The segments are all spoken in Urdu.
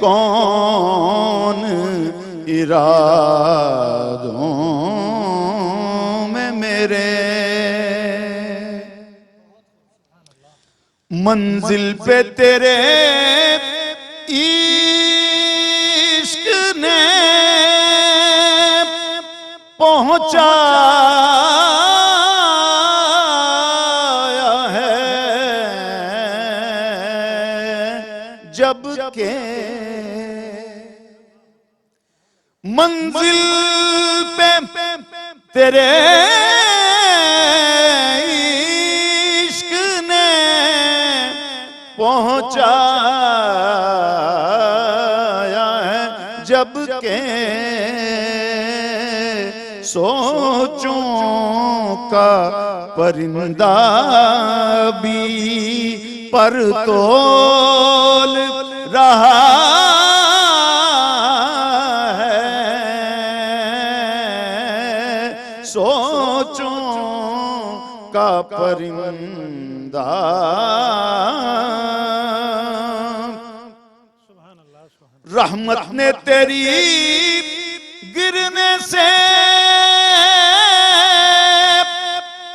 کون ارادوں میں میرے منزل پہ تیرے عشق نے پہنچایا ہے جب کہ منزل پہ تیرے عشق نے پہنچایا ہے جب کہ سوچوں کا پرندہ بھی پر تول رہا ہے سوچوں کا پرندہ رحمت نے تیری گرنے سے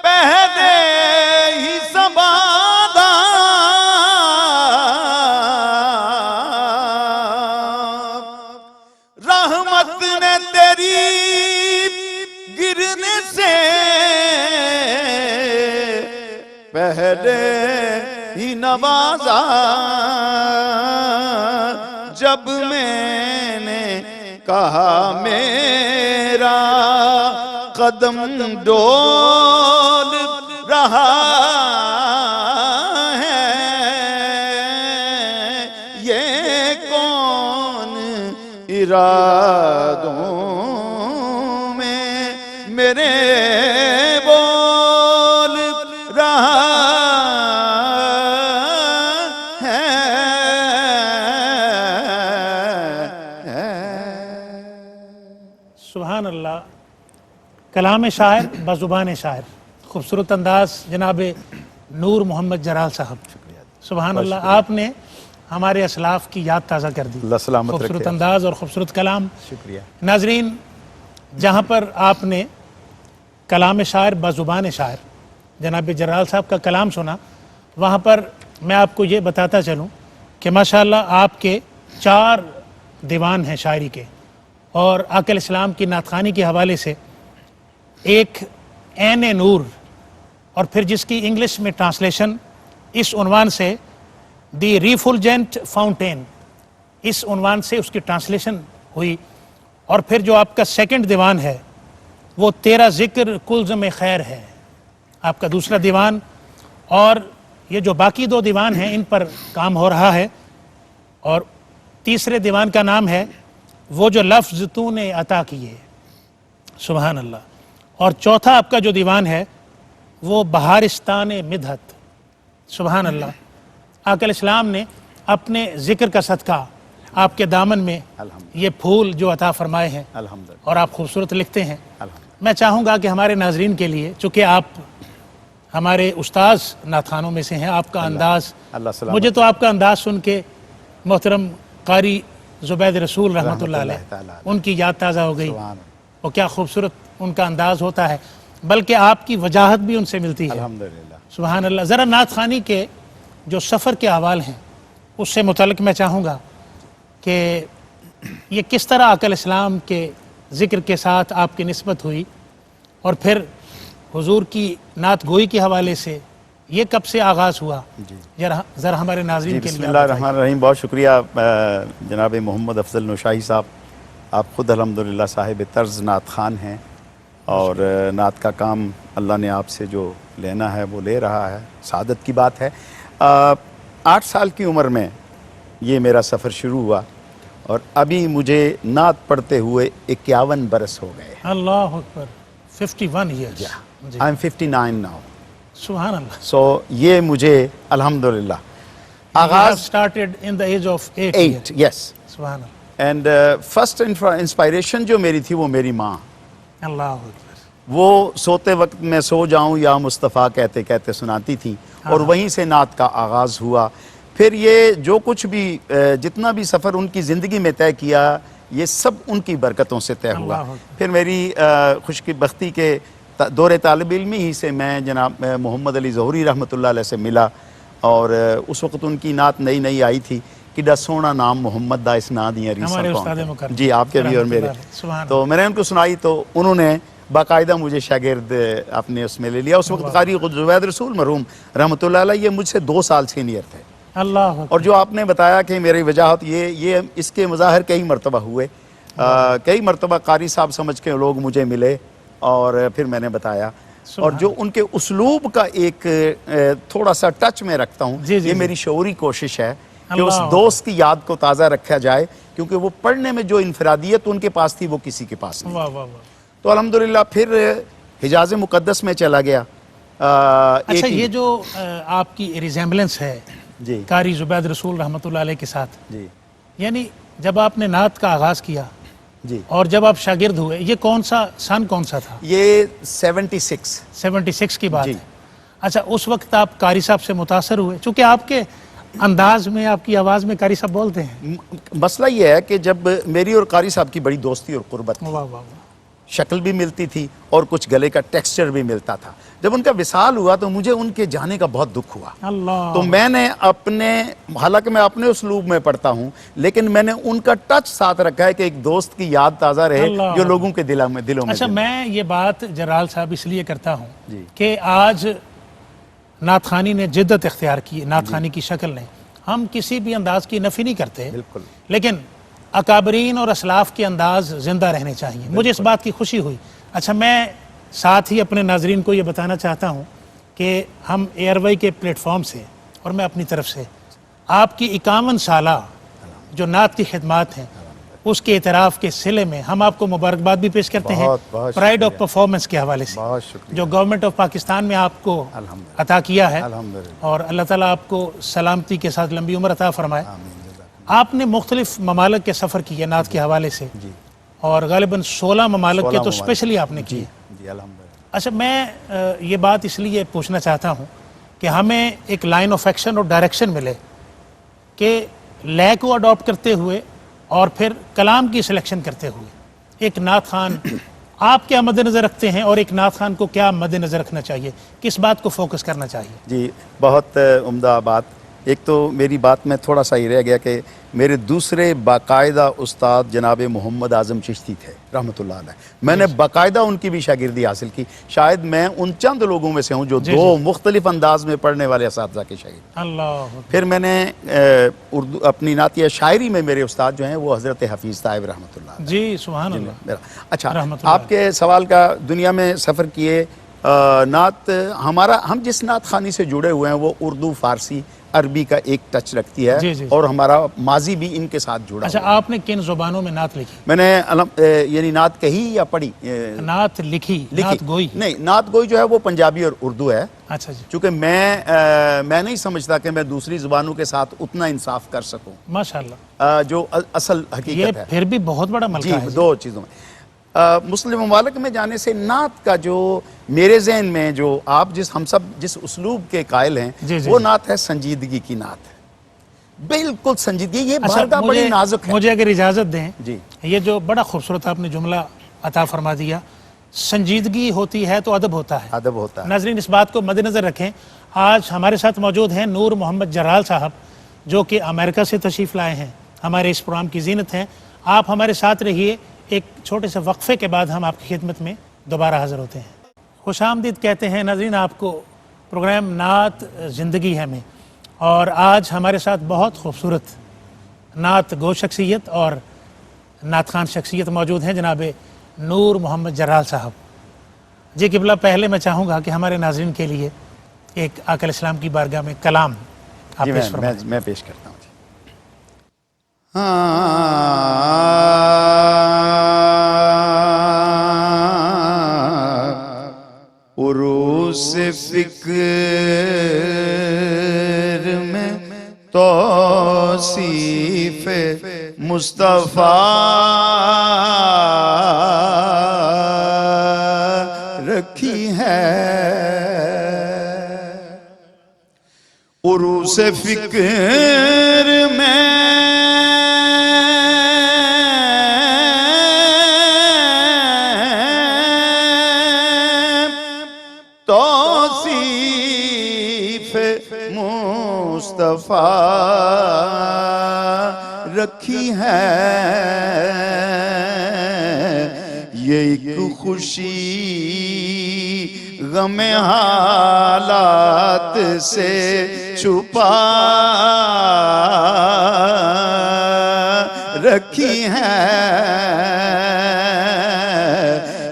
پہلے ہی سنبھالا رحمت نے تیری گرنے سے پہلے ہی نوازا جب میں نے کہا میرا قدم ڈول رہا ہے یہ کون ارادوں میں میرے بول رہا سبحان اللہ. کلام شاعر بزبان شاعر, خوبصورت انداز جناب نور محمد جلال صاحب. سبحان اللہ, آپ نے ہمارے اسلاف کی یاد تازہ کر دی. اللہ سلامت رکھے. خوبصورت انداز اور خوبصورت کلام. شکریہ. ناظرین, جہاں پر آپ نے کلام شاعر بزبان شاعر جناب جلال صاحب کا کلام سنا, وہاں پر میں آپ کو یہ بتاتا چلوں کہ ماشاءاللہ آپ کے 4 دیوان ہیں شاعری کے, اور آقا الاسلام کی نعت خوانی کے حوالے سے ایک عین نور, اور پھر جس کی انگلش میں ٹرانسلیشن اس عنوان سے دی ریفولجنٹ فاؤنٹین, اس عنوان سے اس کی ٹرانسلیشن ہوئی. اور پھر جو آپ کا سیکنڈ دیوان ہے وہ تیرا ذکر کلزم خیر ہے, آپ کا دوسرا دیوان. اور یہ جو باقی 2 دیوان ہیں ان پر کام ہو رہا ہے. اور تیسرے دیوان کا نام ہے وہ جو لفظ تو نے عطا کیے. سبحان اللہ. اور چوتھا آپ کا جو دیوان ہے وہ بہارستان مدحت. سبحان اللہ. آقا الاسلام نے اپنے ذکر کا صدقہ آپ کے دامن میں یہ پھول جو عطا فرمائے ہیں, اور آپ خوبصورت لکھتے ہیں. میں چاہوں گا کہ ہمارے ناظرین کے لیے, چونکہ آپ ہمارے استاذ نعت خوانوں میں سے ہیں, آپ کا انداز, مجھے تو آپ کا انداز سن کے محترم قاری زبید رسول رحمۃ اللہ علیہ ان کی یاد تازہ ہو گئی. اور کیا خوبصورت ان کا انداز ہوتا ہے, بلکہ آپ کی وجاہت بھی ان سے ملتی ہے. سبحان اللہ. ذرا نعت خوانی کے جو سفر کے احوال ہیں اس سے متعلق میں چاہوں گا کہ یہ کس طرح آقا الاسلام کے ذکر کے ساتھ آپ کی نسبت ہوئی, اور پھر حضور کی نعت گوئی کے حوالے سے یہ کب سے آغاز ہوا, ذرا ہمارے ناظرین کے لیے. بسم اللہ الرحمن الرحیم. بہت شکریہ جناب محمد افضل نوشاہی صاحب, آپ خود الحمدللہ صاحب طرز نعت خوان ہیں, اور نعت کا کام اللہ نے آپ سے جو لینا ہے وہ لے رہا ہے, سعادت کی بات ہے. 8 سال کی عمر میں یہ میرا سفر شروع ہوا, اور ابھی مجھے نعت پڑھتے ہوئے 51 برس ہو گئے. اللہ اکبر. 51 years. I am 59 now. سبحان اللہ. So یہ مجھے الحمدللہ آغاز started in the age of 8. Yes. سبحان اللہ. And first inspiration جو میری تھی وہ میری ماں. اللہ اکبر. وہ سوتے وقت میں سو جاؤں یا مصطفیٰ کہتے کہتے سناتی تھی, اور وہیں سے نعت کا آغاز ہوا. پھر یہ جو کچھ بھی جتنا بھی سفر ان کی زندگی میں طے کیا یہ سب ان کی برکتوں سے طے ہوا. پھر میری خوش بختی کے دور طالب علمی ہی سے میں جناب محمد علی ظہوری رحمۃ اللہ علیہ سے ملا, اور اس وقت ان کی نعت نئی نئی آئی تھی, کڈا سونا نام محمد دا اس نا دیاں ریساں. جی آپ کے بھی اور میرے. تو میں نے ان کو سنائی تو انہوں نے باقاعدہ مجھے شاگرد اپنے اس میں لے لیا. اس وقت قاری زبید رسول مرحوم رحمۃ اللہ علیہ یہ مجھ سے 2 سال سینئر تھے. اور جو آپ نے بتایا کہ میری وجاہت یہ اس کے مظاہر کئی مرتبہ ہوئے, کئی مرتبہ قاری صاحب سمجھ کے لوگ مجھے ملے اور پھر میں نے بتایا. اور جو ان کے اسلوب کا ایک تھوڑا سا ٹچ میں رکھتا ہوں, یہ میری شعوری کوشش ہے کہ اس دوست کی یاد کو تازہ رکھا جائے, کیونکہ وہ پڑھنے میں جو انفرادیت ان کے پاس تھی وہ کسی کے پاس نہیں. تو الحمدللہ پھر حجاز مقدس میں چلا گیا. اچھا, یہ جو آپ کی ریزیمبلنس ہے جی قاری زبید رسول رحمۃ اللہ علیہ کے ساتھ, جی یعنی جب آپ نے نعت کا آغاز کیا جی اور جب آپ شاگرد ہوئے, یہ کون سا سن کون سا تھا؟ یہ 76 کی بات ہے. اچھا, اس وقت آپ قاری صاحب سے متاثر ہوئے چونکہ آپ کے انداز میں, آپ کی آواز میں قاری صاحب بولتے ہیں. مسئلہ یہ ہے کہ جب میری اور قاری صاحب کی بڑی دوستی اور قربت تھی, واہ واہ واہ, شکل بھی ملتی تھی اور کچھ گلے کا ٹیکسچر بھی ملتا تھا. جب ان کا وصال ہوا تو مجھے ان کے جانے کا بہت دکھ ہوا. اللہ. تو میں نے حالانکہ میں اپنے اسلوب میں پڑھتا ہوں, لیکن میں نے ان کا ٹچ ساتھ رکھا ہے کہ ایک دوست کی یاد تازہ رہے جو لوگوں کے دلوں میں. اچھا, میں یہ بات جلال صاحب اس لیے کرتا ہوں کہ آج نعت خوانی نے جدت اختیار کی, نعت خوانی کی شکل نے. ہم کسی بھی انداز کی نفی نہیں کرتے, لیکن اکابرین اور اسلاف کے انداز زندہ رہنے چاہیے. مجھے اس بات کی خوشی ہوئی. اچھا, میں ساتھ ہی اپنے ناظرین کو یہ بتانا چاہتا ہوں کہ ہم ایئر وائی کے پلیٹ فارم سے اور میں اپنی طرف سے آپ کی 51 سالہ جو نعت کی خدمات ہیں اس کے اعتراف کے صلے میں ہم آپ کو مبارکباد بھی پیش کرتے ہیں, پرائڈ آف پرفارمنس کے حوالے سے جو گورنمنٹ آف پاکستان میں آپ کو عطا کیا ہے, اور اللہ تعالیٰ آپ کو سلامتی کے ساتھ لمبی عمر عطا فرمائے. آپ نے مختلف ممالک کے سفر کیے نعت کے حوالے سے, اور غالباً 16 ممالک کے تو اسپیشلی آپ نے کیے. اچھا, میں یہ بات اس لیے پوچھنا چاہتا ہوں کہ ہمیں ایک لائن آف ایکشن اور ڈائریکشن ملے کہ لے کو اڈاپٹ کرتے ہوئے اور پھر کلام کی سلیکشن کرتے ہوئے ایک نعت خوان آپ کیا مد نظر رکھتے ہیں, اور ایک نعت خوان کو کیا مد نظر رکھنا چاہیے, کس بات کو فوکس کرنا چاہیے؟ جی, بہت عمدہ بات. ایک تو میری بات میں تھوڑا سا ہی رہ گیا کہ میرے دوسرے باقاعدہ استاد جناب محمد اعظم چشتی تھے رحمۃ اللہ علیہ. میں نے باقاعدہ ان کی بھی شاگردی حاصل کی. شاید میں ان چند لوگوں میں سے ہوں جو 2 مختلف انداز میں پڑھنے والے اساتذہ کے شاگرد. اللہ. پھر میں نے اردو اپنی نعتیہ شاعری میں میرے استاد جو ہیں وہ حضرت حفیظ طائب رحمۃ اللہ علیہ. جی سبحان اللہ. اچھا, آپ کے سوال کا دنیا میں سفر کیے, نعت ہم جس نعت خوانی سے جڑے ہوئے ہیں وہ اردو, فارسی, عربی کا ایک ٹچ رکھتی ہے, اور ہمارا ماضی بھی ان کے ساتھ جڑا. اچھا, آپ نے کن زبانوں میں نعت لکھی؟ میں نے یعنی نعت کہی یا پڑھی؟ نعت لکھی. نعت گوئی نہیں, نعت گوئی جو ہے وہ پنجابی اور اردو ہے. اچھا جی. چونکہ میں نہیں سمجھتا کہ میں دوسری زبانوں کے ساتھ اتنا انصاف کر سکوں. ماشاءاللہ, جو اصل حقیقت ہے. یہ پھر بھی بہت بڑا ملکہ ہے. 2 چیزوں میں مسلم ممالک میں جانے سے نعت کا جو میرے ذہن میں جو ہم سب جس اسلوب کے قائل ہیں وہ نعت ہے سنجیدگی کی نعت. بالکل سنجیدگی, یہ بارگاہ بڑی نازک ہے. مجھے اگر اجازت دیں, جی, یہ جو بڑا خوبصورت آپ نے جملہ عطا فرما دیا, سنجیدگی ہوتی ہے تو ادب ہوتا ہے. ادب ہوتا ہے. ناظرین اس بات کو مد نظر رکھیں. آج ہمارے ساتھ موجود ہیں نور محمد جرال صاحب جو کہ امریکہ سے تشریف لائے ہیں, ہمارے اس پروگرام کی زینت ہیں. آپ ہمارے ساتھ رہیے, ایک چھوٹے سے وقفے کے بعد ہم آپ کی خدمت میں دوبارہ حاضر ہوتے ہیں. خوش آمدید کہتے ہیں ناظرین آپ کو پروگرام نعت زندگی ہے میں, اور آج ہمارے ساتھ بہت خوبصورت نعت گو شخصیت اور نعت خوان شخصیت موجود ہیں, جناب نور محمد جرال صاحب. جی قبلہ, پہلے میں چاہوں گا کہ ہمارے ناظرین کے لیے ایک آقا اسلام کی بارگاہ میں کلام آپ پیش فرمائیں. میں پیش کرتا ہوں. عروس فکر میں توصیف مصطفیٰ رکھی ہے, عروس فکر میں توصیف مصطفیٰ رکھی ہے، یہ ایک خوشی غم حالات سے چھپا رکھی ہے،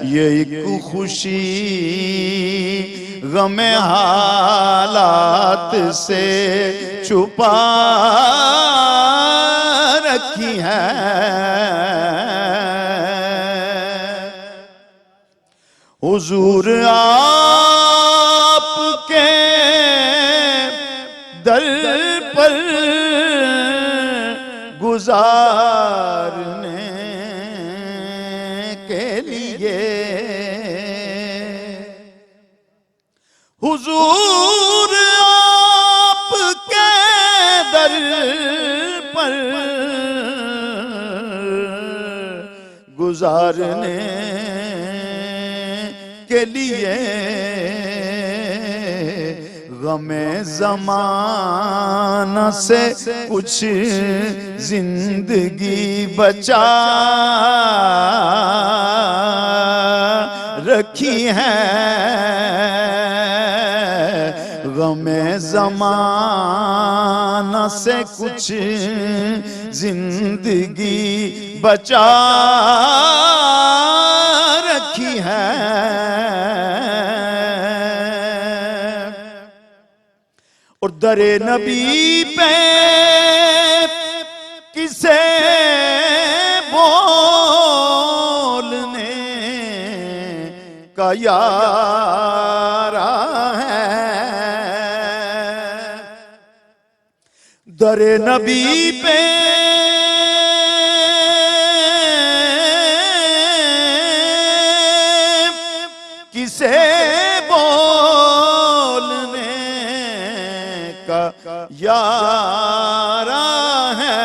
یہ ایک خوشی غم حالات سے چھپا رکھی ہے۔ حضور آپ کے در پر گزارنے کے لیے، حضور آپ کے در پر گزارنے کے لیے، غم زمانہ سے کچھ زندگی بچا رکھی ہے، غم زمانہ سے کچھ زندگی بچا رکھی ہے۔ اور در نبی پہ کسے بولنے کا یارا ہے، در نبی پہ کسے بولنے کا یارا ہے،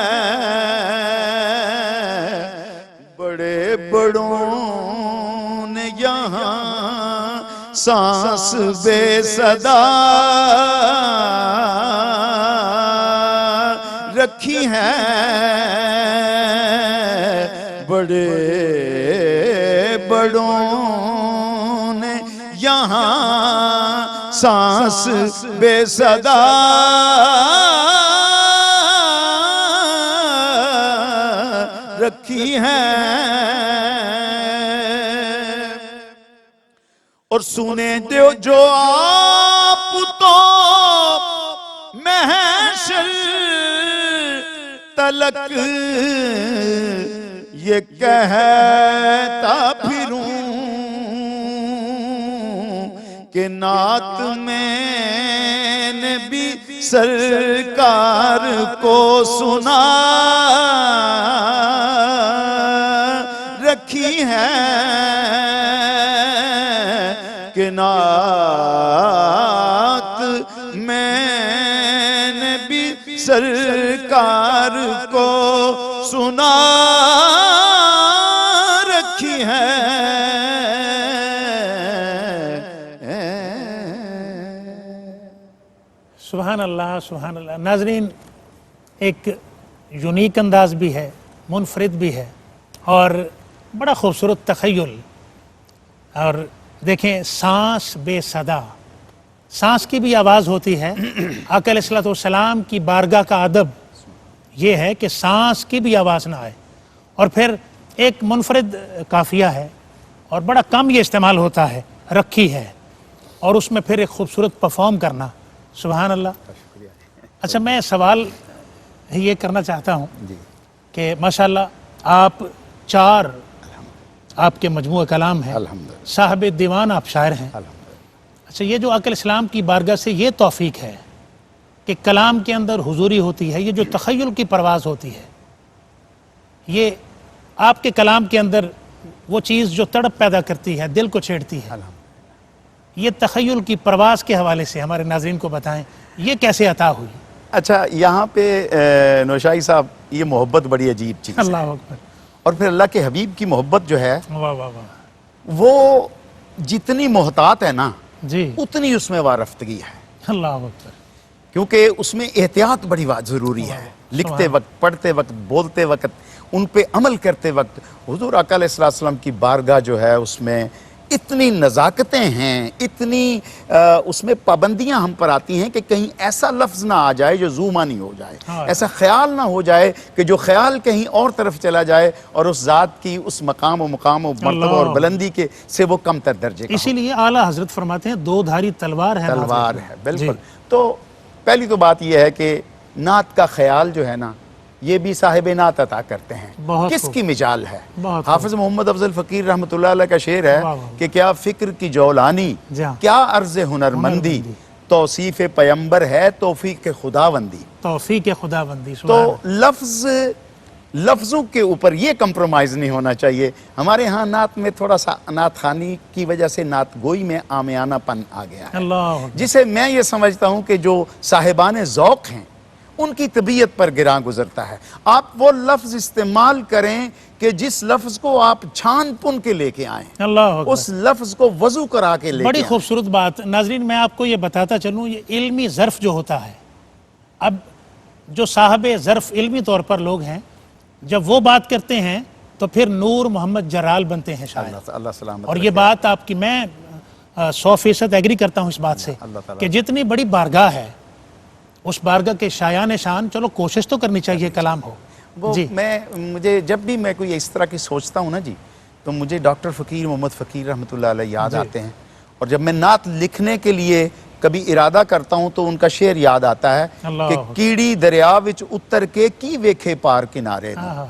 بڑے بڑوں نے یہاں سانس بے صدا رکھی ہے، بڑے بڑوں نے یہاں سانس بے صدا رکھی ہے، اور سنے دو جو آپ تو محشر تلک یہ کہتا پھروں کہ نعت میں نے بھی سرکار کو سنا رکھی ہے، کہ نعت میں نے بھی سرکار کو سنا رکھی ہے۔ سبحان اللہ سبحان اللہ۔ ناظرین، ایک یونیک انداز بھی ہے، منفرد بھی ہے، اور بڑا خوبصورت تخیل۔ اور دیکھیں، سانس بے صدا، سانس کی بھی آواز ہوتی ہے۔ آقا علیہ السلام کی بارگاہ کا ادب یہ ہے کہ سانس کی بھی آواز نہ آئے، اور پھر ایک منفرد قافیہ ہے اور بڑا کم یہ استعمال ہوتا ہے، رکھی ہے، اور اس میں پھر ایک خوبصورت پرفارم کرنا۔ سبحان اللہ۔ اچھا، میں سوال یہ کرنا چاہتا ہوں کہ ماشاءاللہ آپ 4 آپ کے مجموعہ کلام ہیں، صاحب دیوان آپ شاعر ہیں۔ اچھا، یہ جو آقا علیہ السلام کی بارگاہ سے یہ توفیق ہے کہ کلام کے اندر حضوری ہوتی ہے، یہ جو تخیل کی پرواز ہوتی ہے، یہ آپ کے کلام کے اندر وہ چیز جو تڑپ پیدا کرتی ہے، دل کو چھیڑتی ہے، یہ تخیل کی پرواز کے حوالے سے ہمارے ناظرین کو بتائیں، یہ کیسے عطا ہوئی؟ اچھا، یہاں پہ نوشاہی صاحب یہ محبت بڑی عجیب چیز ہے، اللہ اکبر، اور پھر اللہ کے حبیب کی محبت جو ہے واہ واہ واہ، وہ جتنی محتاط ہے نا جی اتنی اس میں وارفتگی ہے، اللہ اکبر، کیونکہ اس میں احتیاط بڑی ضروری ہے، لکھتے وقت، پڑھتے وقت، بولتے وقت، ان پہ عمل کرتے وقت۔ حضور آقا علیہ السلام کی بارگاہ جو ہے اس میں اتنی نزاکتیں ہیں، اتنی اس میں پابندیاں ہم پر آتی ہیں کہ کہیں ایسا لفظ نہ آ جائے جو زو مانی ہو جائے، ایسا خیال نہ ہو جائے کہ جو خیال کہیں اور طرف چلا جائے اور اس ذات کی اس مقام و مرتبہ اور بلندی کے سے وہ کم تر درجے کا اسی لیے اعلیٰ حضرت فرماتے ہیں دو دھاری تلوار ہے، تلوار ہے، بالکل۔ تو پہلی تو بات یہ ہے کہ نعت کا خیال جو ہے نا یہ بھی صاحب نعت عطا کرتے ہیں، کس کی مجال ہے۔ حافظ محمد افضل فقیر رحمۃ اللہ علیہ کا شعر ہے کہ کیا فکر کی جولانی، کیا عرض ہنرمندی، توصیف پیمبر ہے توفیق خداوندی۔ توفیق خداوندی، تو لفظوں کے اوپر یہ کمپرومائز نہیں ہونا چاہیے۔ ہمارے ہاں نعت میں تھوڑا سا نعت خوانی کی وجہ سے نعت گوئی میں عامیانہ پن آ گیا ہے، اللہ، جسے میں یہ سمجھتا ہوں کہ جو صاحبان ذوق ہیں ان کی طبیعت پر گراں گزرتا ہے۔ آپ وہ لفظ استعمال کریں کہ جس لفظ کو آپ چھان پن کے لے کے آئیں، اللہ، اس لفظ کو وضو کرا کے لے کے بڑی آئیں۔ خوبصورت بات۔ ناظرین میں آپ کو یہ بتاتا چلوں، یہ علمی ظرف جو ہوتا ہے، اب جو صاحب ظرف علمی طور پر لوگ ہیں جب وہ بات کرتے ہیں تو پھر نور محمد جرال بنتے ہیں شاید، اللہ سلامت اور یہ بات آپ کی میں 100% ایگری کرتا ہوں اس بات سے کہ جتنی بڑی بارگاہ ہے اس بارگاہ کے شایان شان، چلو کوشش تو کرنی چاہیے کلام ہو۔ وہ مجھے جب بھی میں کوئی اس طرح کی سوچتا ہوں نا جی، تو مجھے ڈاکٹر فقیر محمد فقیر رحمۃ اللہ علیہ یاد آتے ہیں، اور جب میں نعت لکھنے کے لیے کبھی ارادہ کرتا ہوں تو ان کا شعر یاد آتا ہے کہ کیڑی دریا وچ اتر کے کی ویکھے پار کنارے نو،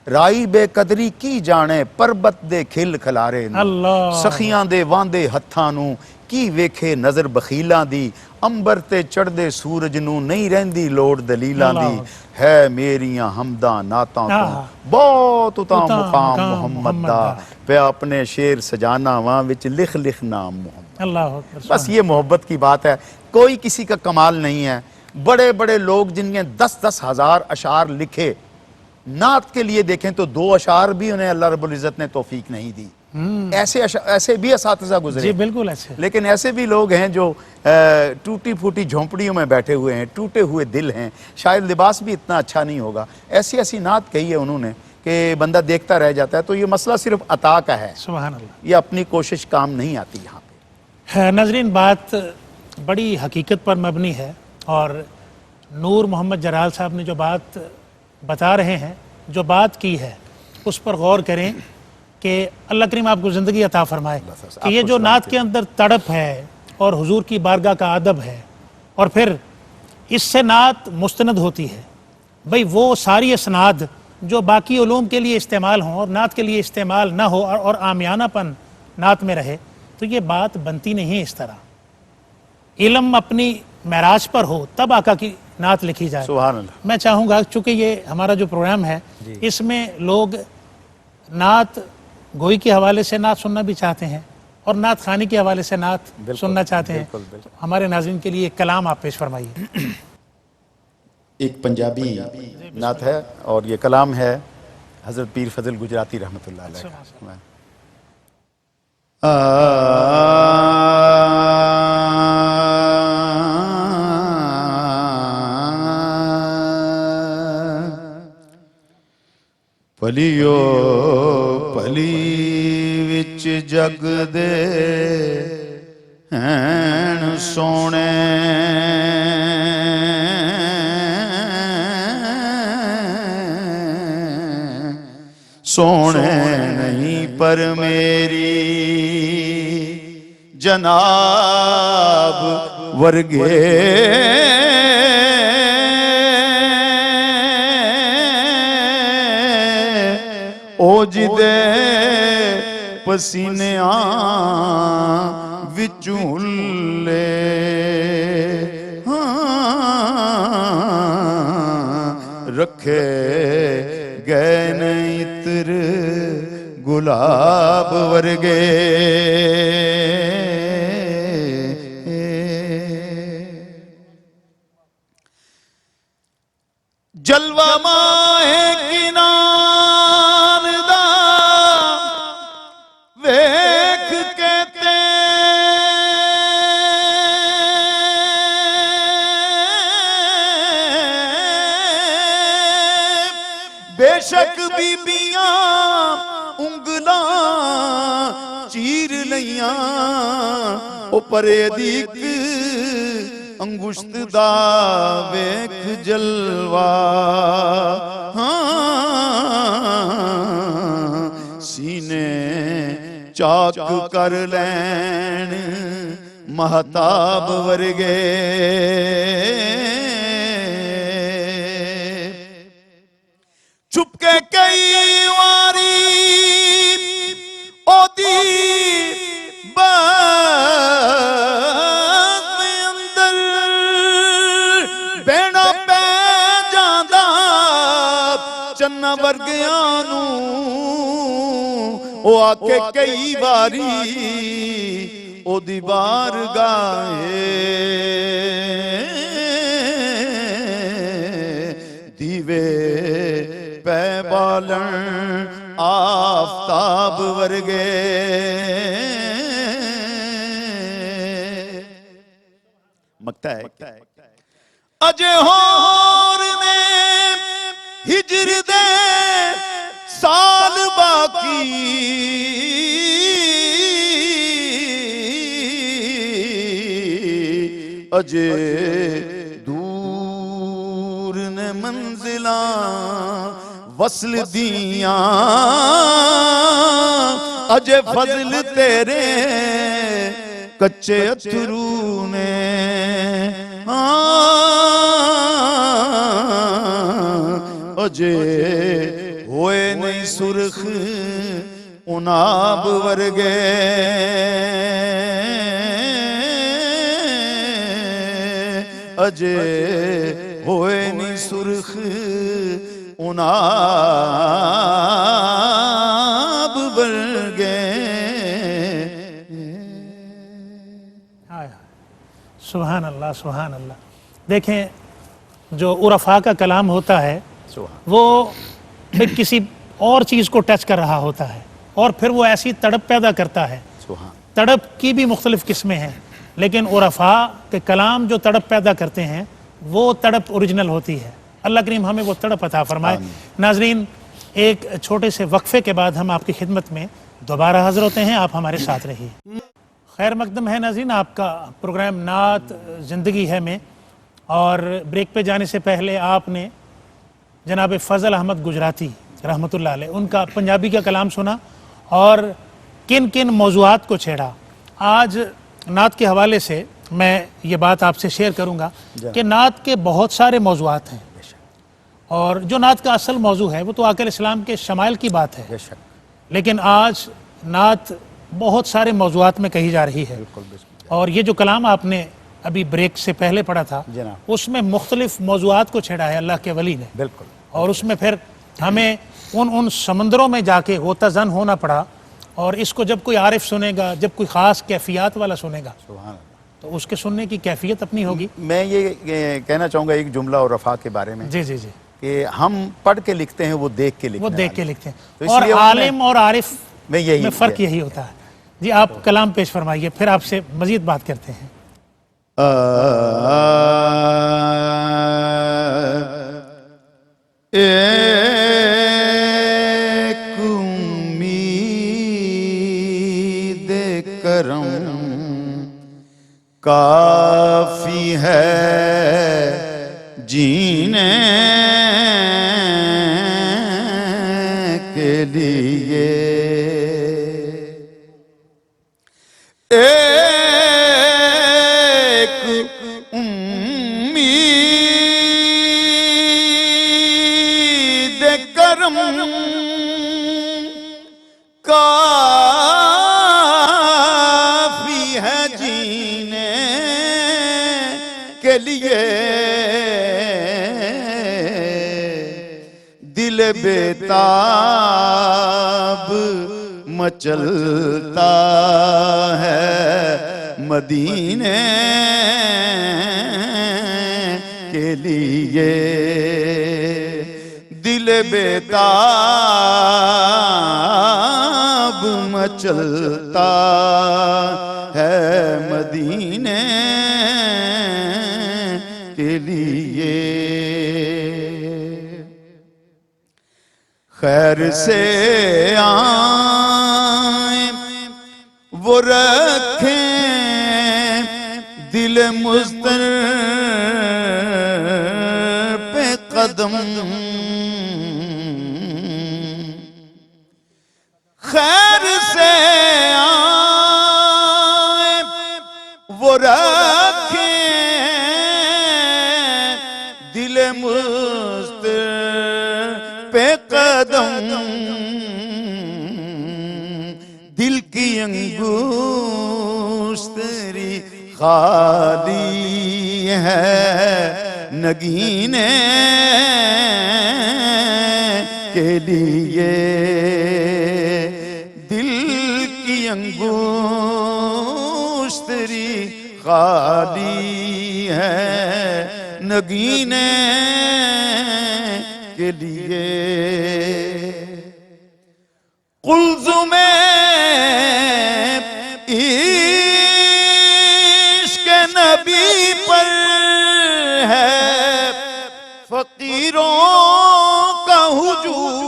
رائی بے قدری کی جانے پربت دے کھل کھلارے نو، سخیاں دے واندے ہتھاں نو کی ویکھے نظر بخیلاں دی، امبر تے چڑھ دے سورج نو نہیں رہندی لوڑ دلیلاں دی، ہے میریاں حمداں نعتاں تو بہت اتاں مقام محمد دا، پہ اپنے شعر سجانا واں وچ لکھ لکھ نام محمد۔ بس یہ محبت کی بات ہے، کوئی کسی کا کمال نہیں ہے۔ بڑے بڑے لوگ جن نے 10-10 ہزار اشعار لکھے، نعت کے لیے دیکھیں تو 2 اشعار بھی انہیں اللہ رب العزت نے توفیق نہیں دی، ایسے بھی اساتذہ گزرے، جی بالکل ایسے، لیکن ایسے بھی لوگ ہیں جو ٹوٹی پھوٹی جھونپڑیوں میں بیٹھے ہوئے ہیں، ٹوٹے ہوئے دل ہیں، شاید لباس بھی اتنا اچھا نہیں ہوگا، ایسی نعت کہی ہے انہوں نے کہ بندہ دیکھتا رہ جاتا ہے۔ تو یہ مسئلہ صرف عطا کا ہے، سبحان اللہ، یہ اپنی کوشش کام نہیں آتی یہاں پہ۔ ناظرین بات بڑی حقیقت پر مبنی ہے، اور نور محمد جرال صاحب نے جو بات بتا رہے ہیں، جو بات کی ہے، اس پر غور کریں کہ اللہ کریم آپ کو زندگی عطا فرمائے کہ یہ جو نعت کے اندر تڑپ ہے اور حضور کی بارگاہ کا ادب ہے، اور پھر اس سے نعت مستند ہوتی ہے، بھئی وہ ساری اسناد جو باقی علوم کے لیے استعمال ہوں اور نعت کے لیے استعمال نہ ہو اور عامیانہ پن نعت میں رہے، تو یہ بات بنتی نہیں ہے۔ اس طرح علم اپنی معراج پر ہو تب آقا کی نعت لکھی جائے۔ سبحان اللہ۔ میں چاہوں گا چونکہ یہ ہمارا جو پروگرام ہے اس میں لوگ نعت گوئی کے حوالے سے نعت سننا بھی چاہتے ہیں اور نعت خوانی کے حوالے سے نعت سننا چاہتے ہیں، ہمارے ناظرین کے لیے ایک کلام آپ پیش فرمائیے۔ ایک پنجابی نعت ہے اور یہ کلام ہے حضرت پیر فضل گجراتی رحمۃ اللہ علیہ کا۔ پلیو پلی وچ جگ دے ہیں سونے، سونے نہیں پر میری جناب ورگے، او جدے پسینیاں وچوں لے رکھے گئے نہیں عطر گلاب ورگے، شک بیبیاں انگلاں چیر لیاں او پرے دیک انگشت دا ویکھ جلوہ سینے چاک کر لین مہتاب ورگے چھپ کے کئی واری او دی بات اندر بینا پہ جاندہ چنہ ورگیانوں او آکے کئی باری او دی بارگاہے دیوے پہ بالن آفتاب ورگے مکتا ہے اجے ہور نے ہجر دے سال باقی اجے دور نے منزلاں وصل دیاں اجے فضل تیرے کچے اتھرو نے اجے ہوئے نہیں سرخ اناب ورگے اجے ہوئے نہیں سرخ اناب ورگے سبحان اللہ سبحان اللہ. دیکھیں جو عرفاء کا کلام ہوتا ہے وہ کسی اور چیز کو ٹچ کر رہا ہوتا ہے اور پھر وہ ایسی تڑپ پیدا کرتا ہے. تڑپ کی بھی مختلف قسمیں ہیں لیکن عرفاء کے کلام جو تڑپ پیدا کرتے ہیں وہ تڑپ اوریجنل ہوتی ہے. اللہ کریم ہمیں وہ تڑپ عطا فرمائے. ناظرین ایک چھوٹے سے وقفے کے بعد ہم آپ کی خدمت میں دوبارہ حاضر ہوتے ہیں. آپ ہمارے ساتھ رہیے. خیر مقدم ہے ناظرین آپ کا پروگرام نعت زندگی ہے میں, اور بریک پہ جانے سے پہلے آپ نے جناب فضل احمد گجراتی رحمۃ اللہ علیہ ان کا پنجابی کا کلام سنا اور کن کن موضوعات کو چھیڑا. آج نعت کے حوالے سے میں یہ بات آپ سے شیئر کروں گا کہ نعت کے بہت سارے موضوعات ہیں اور جو نعت کا اصل موضوع ہے وہ تو آقا علیہ السلام کے شمائل کی بات ہے, لیکن آج نعت بہت سارے موضوعات میں کہی جا رہی ہے. اور یہ جو کلام آپ نے ابھی بریک سے پہلے پڑھا تھا اس میں مختلف موضوعات کو چھیڑا ہے اللہ کے ولی نے, اور اس میں پھر ہمیں ان سمندروں میں جا کے غوطہ زن ہونا پڑا. اور اس کو جب کوئی عارف سنے گا, جب کوئی خاص کیفیات والا سنے گا تو اس کے سننے کی کیفیت اپنی ہوگی. میں یہ کہنا چاہوں گا ایک جملہ عرفاء کے بارے میں جی جی جی کہ ہم پڑھ کے لکھتے ہیں وہ دیکھ کے لکھتے ہیں. وہ دیکھ کے لکھتے ہیں اور عالم اور عارف میں فرق یہی ہوتا ہے. جی آپ کلام پیش فرمائیے پھر آپ سے مزید بات کرتے ہیں. ایک امید کرم کافی ہے جینے کے لیے, ایک امید کرم کافی ہے جینے کے لیے, دل بیتاب مچلتا ہے مدینے کے لیے, دل بیتاب مچلتا ہے مدینے کے لیے. خیر سے آئیں وہ رکھیں دل مضطر پہ قدم، خیر سے آئیں وہ رکھیں دل مضطر پہ قدم، دل کی انگشتری خالی ہے نگینے کے لیے، دل کی انگشتری خالی ہے نگینے کے لیے، قلزم عشق نبی پر ہے فقیروں کا ہجوم،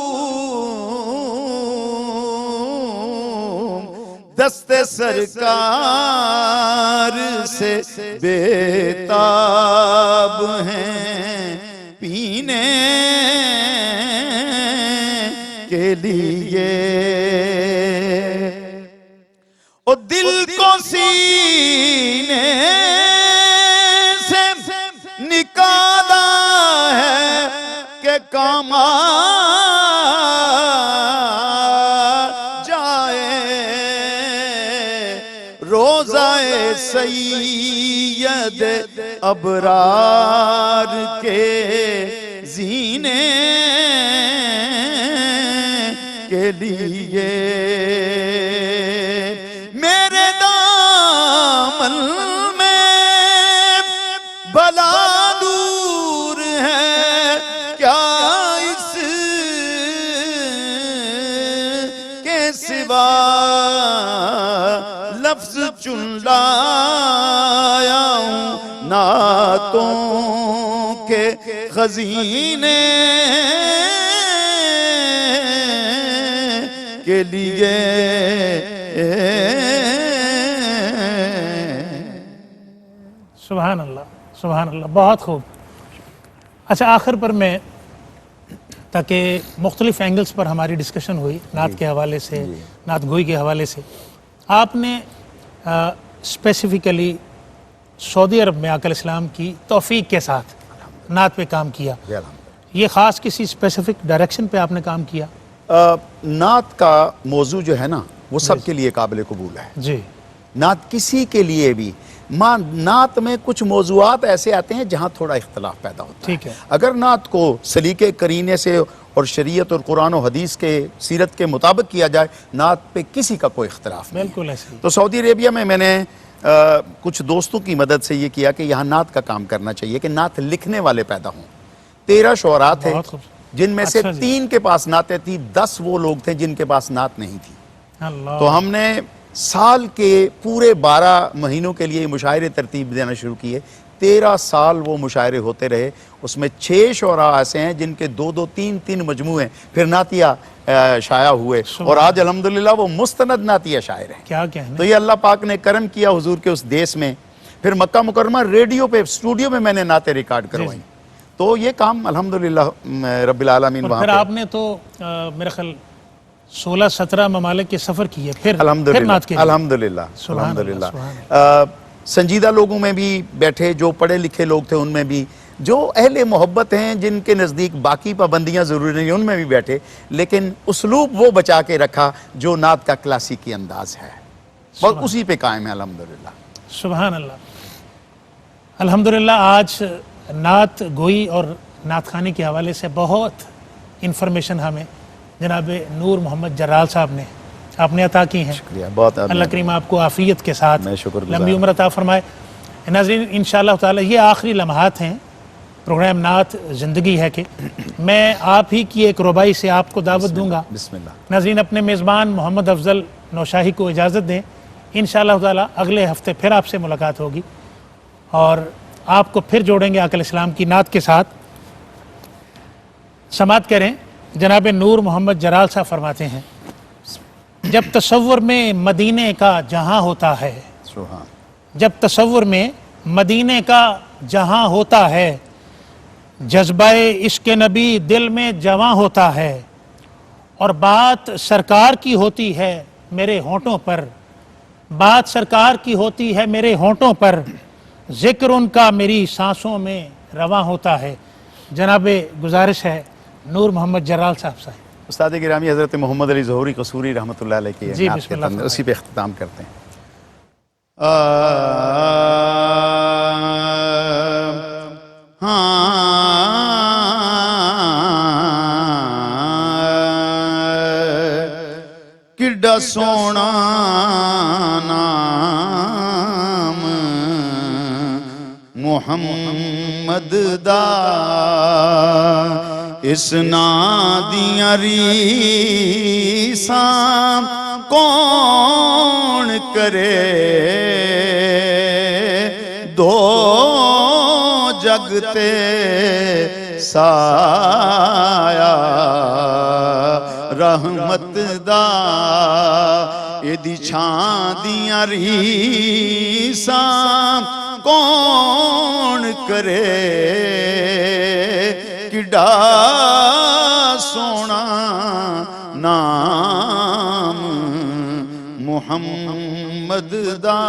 دست سرکار سے بےتاب ہیں پینے کے لیے، اور دل کو سینے سے نکالا ہے کہ کام آ جائے، روزہ سید ابرار کے زینے کے لیے، میرے دامن میں بلا دور ہے کیا اس کے سوا، لفظ چن لایا ہوں نعتوں کے خزینے کے لیے، سبحان اللہ سبحان اللہ، بہت خوب۔ اچھا، آخر پر میں تاکہ مختلف اینگلز پر ہماری ڈسکشن ہوئی نعت کے حوالے سے، نعت گوئی کے حوالے سے، آپ نے اسپیسیفکلی سعودی عرب میں آقا علیہ السلام کی توفیق کے ساتھ نعت پہ کام کیا، یہ خاص کسی اسپیسیفک ڈائریکشن پہ آپ نے کام کیا؟ نعت کا موضوع جو ہے نا وہ سب کے لیے قابل قبول ہے جی، نعت کسی کے لیے بھی، نعت میں کچھ موضوعات ایسے آتے ہیں جہاں تھوڑا اختلاف پیدا ہوتا ٹھیک ہے۔ اگر نعت کو سلیقے کرینے سے اور شریعت اور قرآن و حدیث کے سیرت کے مطابق کیا جائے، نعت پہ کسی کا کوئی اختلاف نہیں۔ بالکل ایسے ہی۔ تو سعودی عربیہ میں نے کچھ دوستوں کی مدد سے یہ کیا کہ یہاں نعت کا کام کرنا چاہیے کہ نعت لکھنے والے پیدا ہوں۔ 13 شعراء تھے جن میں سے 3 کے پاس نعتیں تھیں، 10 وہ لوگ تھے جن کے پاس نعت نہیں تھی۔ تو ہم نے سال کے پورے 12 مہینوں کے لیے مشاعرے ترتیب دینا شروع کیے، 13 سال وہ مشاعرے ہوتے رہے، اس میں 6 شعراء ایسے ہیں جن کے 2-2 3-3 مجموعے پھر نعتیہ شائع ہوئے، اور آج الحمدللہ وہ مستند نعتیہ شاعر ہیں۔ کیا کہنے۔ تو یہ اللہ پاک نے کرم کیا حضور کے اس دیس میں، پھر مکہ مکرمہ ریڈیو پہ اسٹوڈیو میں میں نے نعتیں ریکارڈ کروائیں، تو یہ کام الحمدللہ رب العالمین وہاں پھر آپ نے تو میرے خیال 16-17 ممالک کے سفر کیے، پھر نعت کے لیے۔ الحمدللہ الحمدللہ سنجیدہ لوگوں میں بھی بیٹھے، جو پڑھے لکھے لوگ تھے ان میں بھی، جو اہل محبت ہیں جن کے نزدیک باقی پابندیاں ضروری نہیں ان میں بھی بیٹھے، لیکن اسلوب وہ بچا کے رکھا جو نعت کا کلاسیکی انداز ہے، بس اسی پہ قائم ہے الحمدللہ۔ سبحان اللہ۔ الحمدللہ آج نعت گوئی اور نعت خوانی کے حوالے سے بہت انفارمیشن ہمیں جناب نور محمد جرال صاحب نے آپ نے عطا کی ہیں۔ شکریہ بہت، اللہ کریم آپ کو عافیت کے ساتھ میں شکر گزار لمبی عمر عطا فرمائے۔ ناظرین انشاءاللہ تعالی یہ آخری لمحات ہیں پروگرام نعت زندگی ہے کہ میں آپ ہی کی ایک ربائی سے آپ کو دعوت دوں گا۔ بسم اللہ۔ ناظرین اپنے میزبان محمد افضل نوشاہی کو اجازت دیں، انشاءاللہ تعالی اگلے ہفتے پھر آپ سے ملاقات ہوگی اور آپ کو پھر جوڑیں گے آقا علیہ السلام کی نعت کے ساتھ۔ سماعت کریں جناب نور محمد جلال صاحب فرماتے ہیں جب تصور میں مدینے کا جہاں ہوتا ہے، سبحان جب تصور میں مدینے کا جہاں ہوتا ہے، جذبہ عشق نبی دل میں جواں ہوتا ہے، اور بات سرکار کی ہوتی ہے میرے ہونٹوں پر، بات سرکار کی ہوتی ہے میرے ہونٹوں پر، ذکر ان کا میری سانسوں میں رواں ہوتا ہے۔ جناب گزارش ہے نور محمد جلال صاحب۔ استاد گرامی حضرت محمد علی ظہوری قصوری رحمۃ اللہ علیہ کی جی نعت بسم کے اللہ تندر، اسی پہ اختتام کرتے ہیں۔ کڈا سونا نام محمد دا، اس نا دیاں ریساں کون کرے، دو جگ تے سایہ رحمت دا، ایدی چھاں دیاں ریساں کون کرے، کڈا سونا نام محمد دا،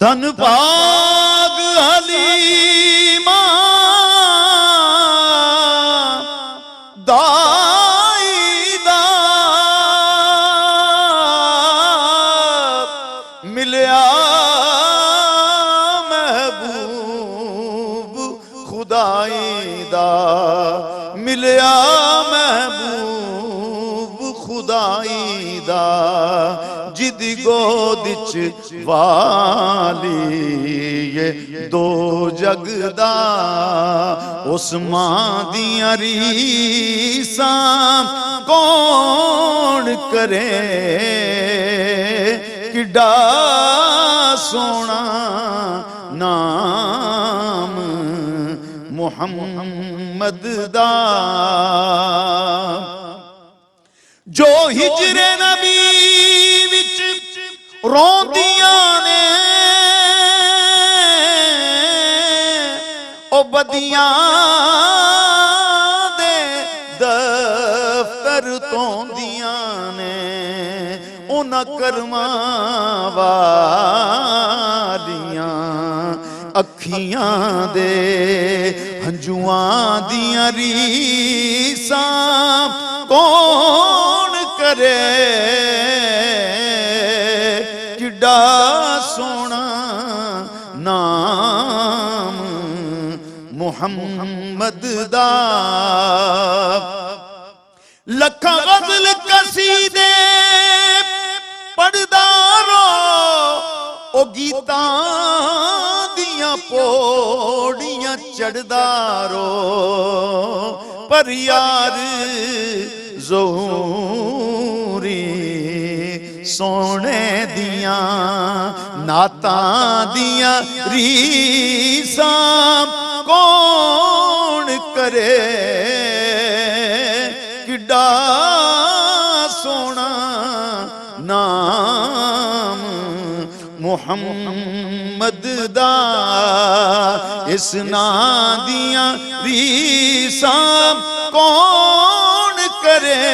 تن پاک حلیمہ دائی دا، ملیا محبوب خدائی دا، ملیا محبوب خدائی دا، جدی گودچ والی یہ دو جگ دا، اس ماں دیاں ریساں کون کرے، کڈا سونا نام محمد دا، جو ہجر نبی وچ روندیاں نے او بدیاں دے دفتر توندیاں نے، انہاں کرماں والیاں اکھیاں دے ہنجواں دیاں ریساں کون کرے، کڈا سونا نام محمد دا، لکھاں غزل قصیدے پڑھدا رو، او گیتاں دیاں پوڑیاں چڑھدا رو، پر یار ظہوری سونے دیاں نعتاں دیاں ریساں کون کرے، کڈا سونا نام محمد دا، اس نا دیاں ریساں کون کرے،